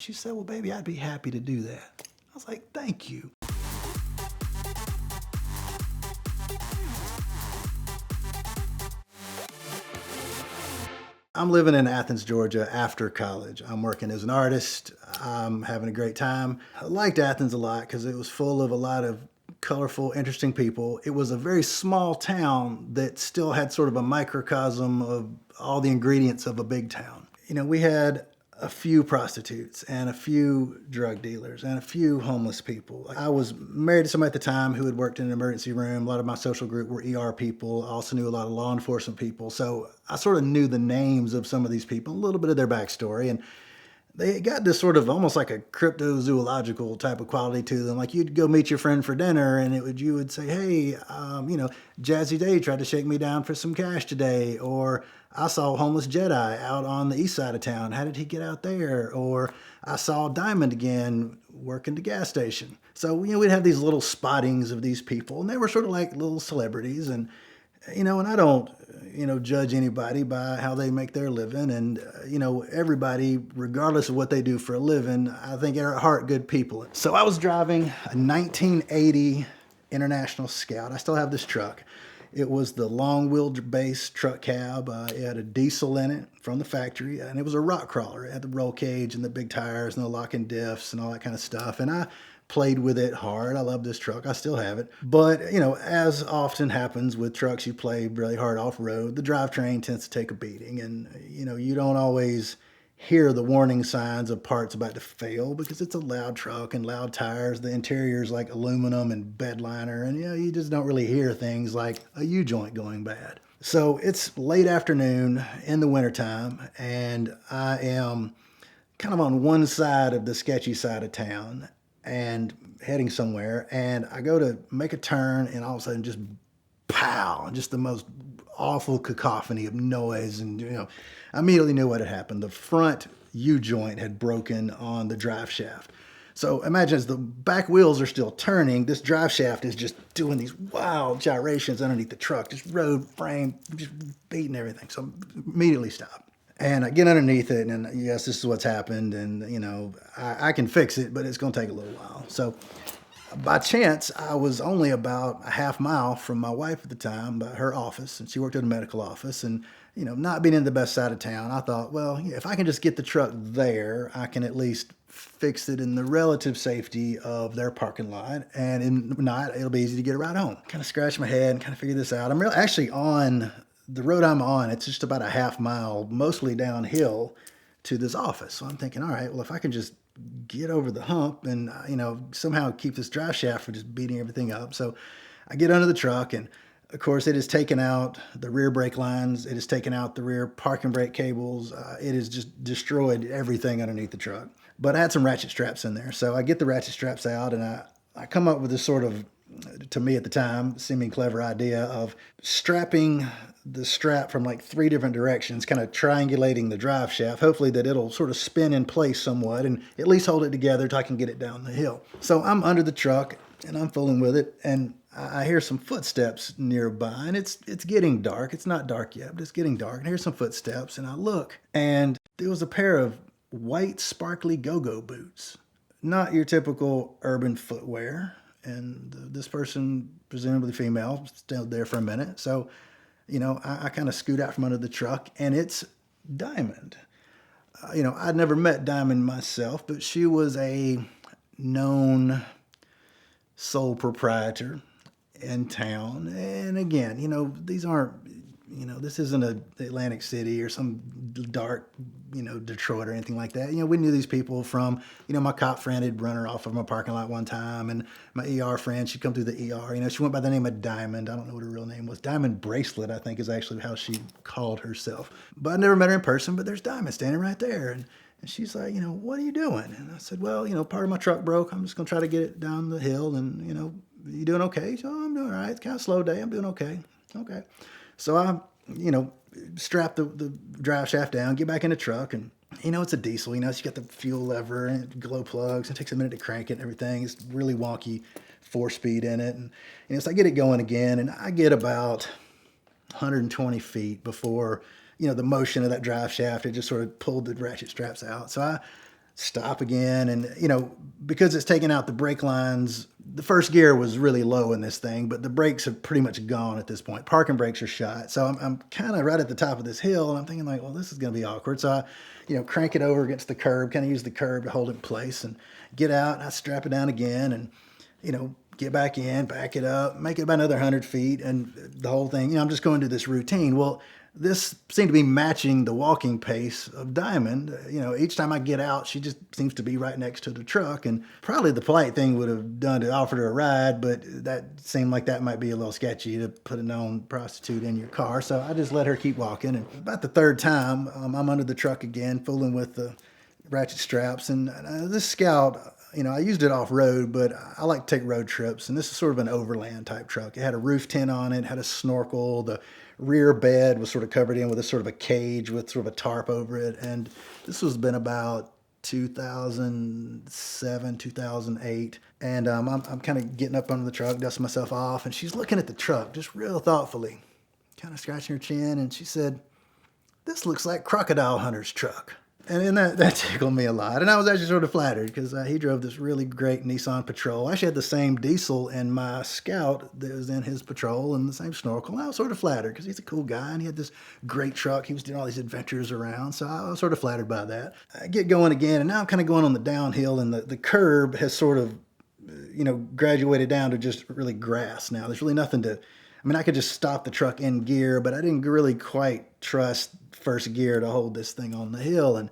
She said, well, baby, I'd be happy to do that. I was like, thank you. I'm living in Athens, Georgia after college. I'm working as an artist. I'm having a great time. I liked Athens a lot because it was full of a lot of colorful, interesting people. It was a very small town that still had sort of a microcosm of all the ingredients of a big town. We had a few prostitutes and a few drug dealers and a few homeless people. I was married to somebody at the time who had worked in an emergency room. A lot of my social group were ER people. I also knew a lot of law enforcement people. So I sort of knew the names of some of these people, a little bit of their backstory. And they got this sort of almost like a cryptozoological type of quality to them. Like you'd go meet your friend for dinner and you would say, hey, Jazzy Day tried to shake me down for some cash today. Or I saw a homeless Jedi out on the east side of town. How did he get out there? Or I saw Diamond again working the gas station. So, we'd have these little spottings of these people and they were sort of like little celebrities. And I don't, judge anybody by how they make their living. And, everybody, regardless of what they do for a living, I think are at heart good people. So I was driving a 1980 International Scout. I still have this truck. It was the long wheelbase truck cab. It had a diesel in it from the factory, and it was a rock crawler. It had the roll cage and the big tires and the locking diffs and all that kind of stuff. And I played with it hard. I love this truck. I still have it. But, as often happens with trucks, you play really hard off-road. The drivetrain tends to take a beating. And, you don't always hear the warning signs of parts about to fail because it's a loud truck and loud tires. The interior is like aluminum and bed liner. And, you just don't really hear things like a U-joint going bad. So it's late afternoon in the wintertime, and I am kind of on one side of the sketchy side of town and heading somewhere, and I go to make a turn, and all of a sudden just pow, just the most awful cacophony of noise. And I immediately knew what had happened. The front U-joint had broken on the drive shaft. So imagine as the back wheels are still turning, this drive shaft is just doing these wild gyrations underneath the truck, just road frame, just beating everything. So immediately stop. And I get underneath it, and yes, this is what's happened, and, I can fix it, but it's going to take a little while. So by chance, I was only about a half mile from my wife at the time, by her office, and she worked at a medical office, and, not being in the best side of town, I thought, well, if I can just get the truck there, I can at least fix it in the relative safety of their parking lot, and if not, it'll be easy to get a ride home. Kind of scratched my head and kind of figured this out. I'm really actually on the road I'm on. It's just about a half mile, mostly downhill, to this office. So I'm thinking, all right, well, if I can just get over the hump and, somehow keep this drive shaft from just beating everything up. So I get under the truck, and of course it has taken out the rear brake lines. It has taken out the rear parking brake cables. It has just destroyed everything underneath the truck. But I had some ratchet straps in there. So I get the ratchet straps out, and I come up with this sort of, to me at the time, seeming clever idea of strapping the strap from like 3 different directions, kind of triangulating the drive shaft, hopefully that it'll sort of spin in place somewhat and at least hold it together till I can get it down the hill. So I'm under the truck and I'm fooling with it, and I hear some footsteps nearby, and it's getting dark. It's not dark yet, but it's getting dark. And I hear some footsteps, and I look, and there was a pair of white sparkly go-go boots. Not your typical urban footwear. And this person, presumably female, stayed there for a minute. So, I kind of scoot out from under the truck, and it's Diamond. I'd never met Diamond myself, but she was a known sole proprietor in town. And again, these aren't, this isn't Atlantic City or some dark, Detroit or anything like that. We knew these people from, my cop friend had run her off of my parking lot one time, and my ER friend, she'd come through the ER. She went by the name of Diamond. I don't know what her real name was. Diamond Bracelet, I think, is actually how she called herself. But I never met her in person, but there's Diamond standing right there. And she's like, what are you doing? And I said, well, part of my truck broke. I'm just going to try to get it down the hill, and, you doing okay? So I'm doing all right. It's kind of a slow day. I'm doing okay. Okay. So I, strap the drive shaft down, get back in the truck, and, it's a diesel, so you got the fuel lever and glow plugs. It takes a minute to crank it and everything. It's really wonky 4-speed in it. And so I get it going again, and I get about 120 feet before, the motion of that drive shaft, it just sort of pulled the ratchet straps out. So I stop again. And, because it's taking out the brake lines, the first gear was really low in this thing, but the brakes are pretty much gone at this point. Parking brakes are shot. So I'm kind of right at the top of this hill, and I'm thinking like, well, this is going to be awkward. So I, crank it over against the curb, kind of use the curb to hold it in place and get out. And I strap it down again and, get back in, back it up, make it about another 100 feet, and the whole thing, I'm just going through this routine. Well, this seemed to be matching the walking pace of Diamond. Each time I get out, she just seems to be right next to the truck. And probably the polite thing would have done to offer her a ride, but that seemed like that might be a little sketchy to put a known prostitute in your car. So I just let her keep walking. And about the third time, I'm under the truck again, fooling with the ratchet straps. And this Scout, I used it off-road, but I like to take road trips. And this is sort of an overland type truck. It had a roof tent on it, had a snorkel. The rear bed was sort of covered in with a sort of a cage with sort of a tarp over it. And this was been about 2007, 2008. And I'm kind of getting up under the truck, dusting myself off. And she's looking at the truck just real thoughtfully, kind of scratching her chin. And she said, "This looks like Crocodile Hunter's truck." And that tickled me a lot. And I was actually sort of flattered because he drove this really great Nissan Patrol. I actually had the same diesel in my Scout that was in his Patrol and the same snorkel. And I was sort of flattered because he's a cool guy and he had this great truck. He was doing all these adventures around. So I was sort of flattered by that. I get going again, and now I'm kind of going on the downhill, and the curb has sort of, graduated down to just really grass now. There's really nothing to... I could just stop the truck in gear, but I didn't really quite trust first gear to hold this thing on the hill. And,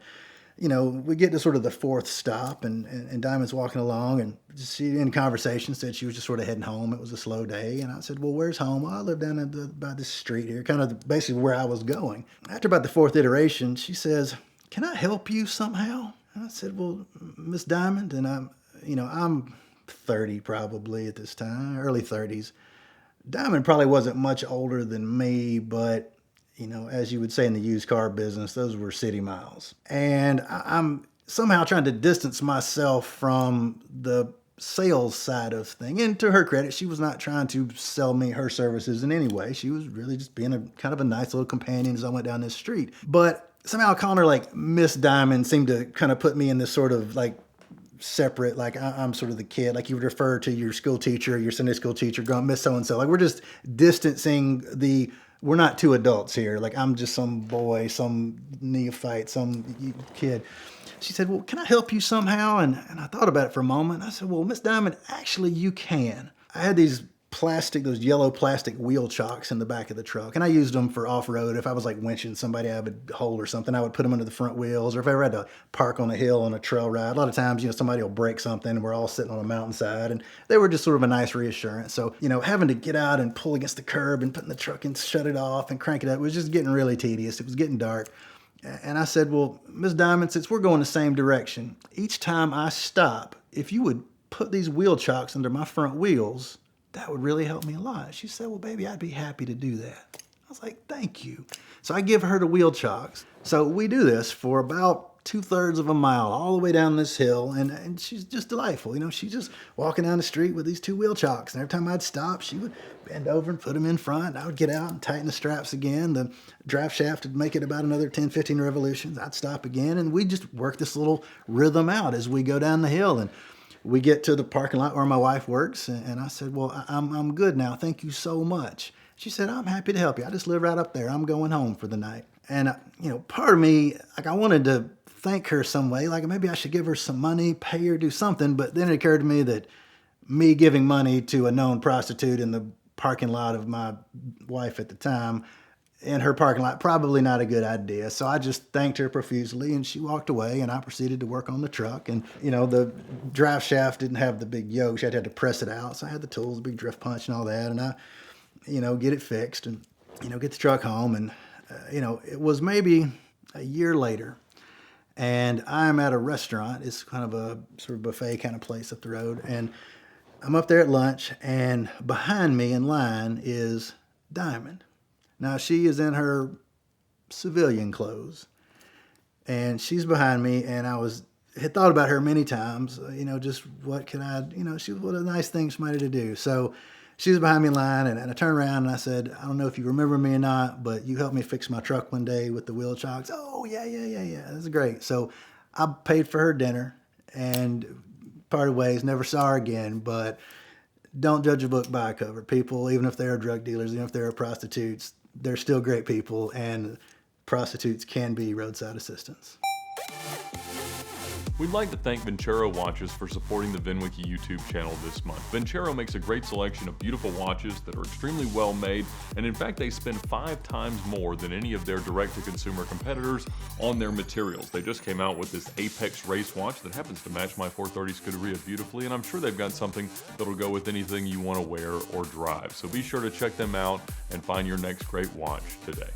we get to sort of the fourth stop, and Diamond's walking along, and she, in conversation, said she was just sort of heading home. It was a slow day. And I said, "Well, where's home?" "Well, I live down by this street here," kind of basically where I was going. After about the fourth iteration, she says, "Can I help you somehow?" And I said, "Well, Miss Diamond," and I'm 30 probably at this time, early 30s. Diamond probably wasn't much older than me, but, as you would say in the used car business, those were city miles. And I'm somehow trying to distance myself from the sales side of thing. And to her credit, she was not trying to sell me her services in any way. She was really just being a kind of a nice little companion as I went down this street. But somehow calling her like Miss Diamond seemed to kind of put me in this sort of like separate, like I'm sort of the kid, like you would refer to your school teacher, your Sunday school teacher, going, "Miss so-and-so." Like we're just distancing we're not two adults here. Like I'm just some boy, some neophyte, some kid. She said, "Well, can I help you somehow?" And I thought about it for a moment. I said, "Well, Miss Diamond, actually you can." I had those yellow plastic wheel chocks in the back of the truck. And I used them for off-road. If I was like winching somebody out of a hole or something, I would put them under the front wheels. Or if I ever had to park on a hill on a trail ride, a lot of times, somebody will break something and we're all sitting on a mountainside. And they were just sort of a nice reassurance. So, having to get out and pull against the curb and put in the truck and shut it off and crank it up, it was just getting really tedious. It was getting dark. And I said, "Well, Miss Diamond, since we're going the same direction, each time I stop, if you would put these wheel chocks under my front wheels, that would really help me a lot." She said, "Well, baby, I'd be happy to do that." I was like, "Thank you." So I give her the wheel chocks. So we do this for about 2/3 of a mile, all the way down this hill. And she's just delightful. She's just walking down the street with these two wheel chocks. And every time I'd stop, she would bend over and put them in front. And I would get out and tighten the straps again. The draft shaft would make it about another 10, 15 revolutions. I'd stop again. And we just work this little rhythm out as we go down the hill. And we get to the parking lot where my wife works, and I said, "Well, I'm good now. Thank you so much." She said, "I'm happy to help you. I just live right up there. I'm going home for the night." And, part of me, like I wanted to thank her some way. Like maybe I should give her some money, pay her, do something. But then it occurred to me that me giving money to a known prostitute in the parking lot of my wife at the time, in her parking lot, probably not a good idea. So I just thanked her profusely, and she walked away, and I proceeded to work on the truck. And, the drive shaft didn't have the big yoke. She had to press it out. So I had the tools, the big drift punch and all that. And I, get it fixed and, get the truck home. And, it was maybe a year later, and I'm at a restaurant. It's kind of a sort of buffet kind of place up the road. And I'm up there at lunch, and behind me in line is Diamond. Now, she is in her civilian clothes, and she's behind me, and had thought about her many times, just what can I, what a nice thing she might have to do. So she was behind me in line, and I turned around, and I said, "I don't know if you remember me or not, but you helped me fix my truck one day with the wheel chocks." "Oh, yeah, that's great." So I paid for her dinner and parted ways, never saw her again. But don't judge a book by a cover. People, even if they're drug dealers, even if they're prostitutes, they're still great people, and prostitutes can be roadside assistants. We'd like to thank Terra Watches for supporting the VINwiki YouTube channel this month. Terra makes a great selection of beautiful watches that are extremely well made, and in fact they spend 5 times more than any of their direct-to-consumer competitors on their materials. They just came out with this Apex race watch that happens to match my 430 Scuderia beautifully, and I'm sure they've got something that'll go with anything you want to wear or drive. So be sure to check them out and find your next great watch today.